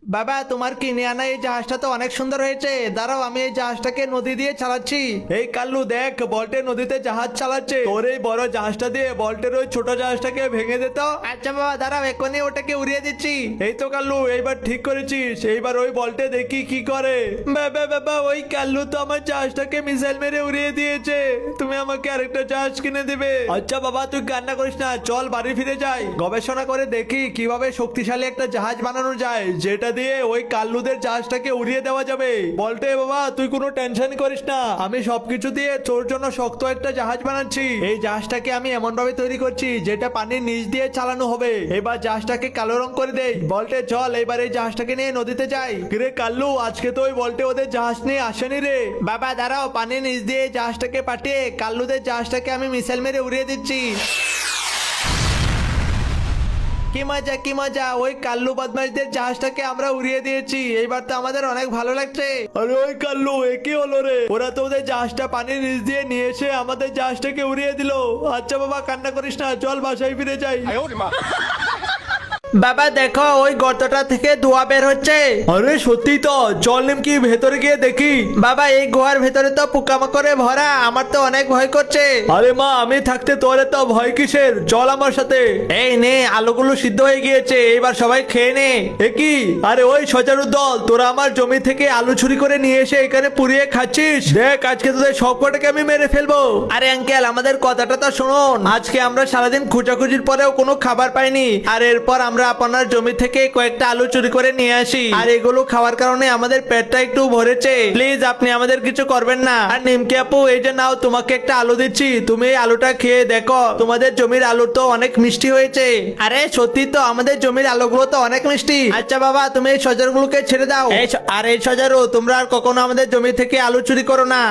বাবা তোমার কিনে আনা এই জাহাজটা তো অনেক সুন্দর হয়েছে। দাঁড়াও আমি এই জাহাজটাকে নদী দিয়ে চালাচ্ছি। এই কাল্লু দেখ, বল্টে নদীতে জাহাজ চালাচ্ছে। তোর এই বড় জাহাজটা দিয়ে বল্টের ওই ছোট জাহাজটাকে ভেঙে দিত। আচ্ছা বাবা দাঁড়াও, এক্ষুনি ওটাকে উড়িয়ে দিচ্ছি। এই তো কাল্লু, এইবার ঠিক করেছিস। এইবার ওই বল্টে দেখি কি করে। বাবা বাবা, ওই কাল্লু তো আমার জাহাজটাকে মিসাইল মেরে উড়িয়ে দিয়েছে। তুমি আমাকে আরেকটা জাহাজ কিনে দিবে? আচ্ছা বাবা তুই কান্না করিস না, চল বাড়ি ফিরে যাই, গবেষণা করে দেখি কিভাবে শক্তিশালী একটা জাহাজ বানানো যায়, যেটা দিয়ে ওই কাল্লুদের জাহাজটাকে উড়িয়ে দেওয়া যাবে। বলতে বাবা তুই কোনো টেনশন করিস না, আমি সবকিছু দিয়ে তোর জন্য শক্ত একটা জাহাজ বানাচ্ছি। এই জাহাজটাকে আমি এমন ভাবে তৈরি করছি যেটা পানির নিচ দিয়ে চালানো হবে। এবার জাহাজটাকে কালো রং করে দেই। বলতে চল এবার এই জাহাজটাকে নিয়ে নদীতে যাই। রে কাল্লু, আজকে তো ওই বলতে ওদের জাহাজ নিয়ে আসেনি রে। বাবা দাঁড়াও, পানির নিচ দিয়ে এই জাহাজটাকে পাঠিয়ে কাল্লুদের জাহাজটাকে আমি মিসাইল মেরে উড়িয়ে দিচ্ছি। কি মজা কি মজা, ওই কাল্লু বদমাইশদের জাহাজটাকে আমরা উড়িয়ে দিয়েছি। এইবার তো আমাদের অনেক ভালো লাগছে। আরে ওই কাল্লু, এ কি হলো রে? ওরা তো ওদের জাহাজটা পানির নিচ দিয়ে নিয়ে এসে আমাদের জাহাজটাকে উড়িয়ে দিল। আচ্ছা বাবা কান্না করিস না, চল বাসায় ফিরে যাই। বাবা দেখো, ওই গর্তটা থেকে ধোঁয়া বের হচ্ছে। আরে সত্যি তো, চল নিমকি ভেতরে গিয়ে দেখি। বাবা এই গুহার ভেতরে তো পোকামাকড়ে ভরা, আমার তো অনেক ভয় করছে। আরে মা, আমি থাকতে তোরে তো ভয় কিসের, চল আমার সাথে। এই নে, আলুগুলো সিদ্ধ হয়ে গিয়েছে, এবার সবাই খেয়ে নে। এ কি? আরে ওই সজারু দল, তোরা আমার জমি থেকে আলু চুরি করে নিয়ে এসে এখানে পুড়িয়ে খাচ্ছিস। দেখ আজকে তোদের সবকটাকে আমি মেরে ফেলবো। আরে আঙ্কেল, আমাদের কথাটা তো শুনুন। আজকে আমরা সারাদিন খোঁজাখুঁজির পরেও কোনো খাবার পাইনি, আর এরপর আমরা আপনার জমি থেকে কয়েকটা আলু চুরি করে নিয়ে আসি, আর এগুলো খাওয়ার কারণে আমাদের পেটটা একটু ভরেছে। প্লিজ আপনি আমাদের কিছু করবেন না। আর নিমকি আপু, এই যে নাও, তোমাকে একটা আলু দিচ্ছি, তুমি এই আলুটা খেয়ে দেখো, তোমাদের জমির আলু তো অনেক মিষ্টি হয়েছে। আরে সত্যি তো, আমাদের জমির আলুগুলো তো অনেক মিষ্টি। আচ্ছা বাবা, তুমি এই সজারুগুলোকে ছেড়ে দাও। আর এই সজারু, তোমরা আর কখনো আমাদের জমি থেকে আলু চুরি করো না।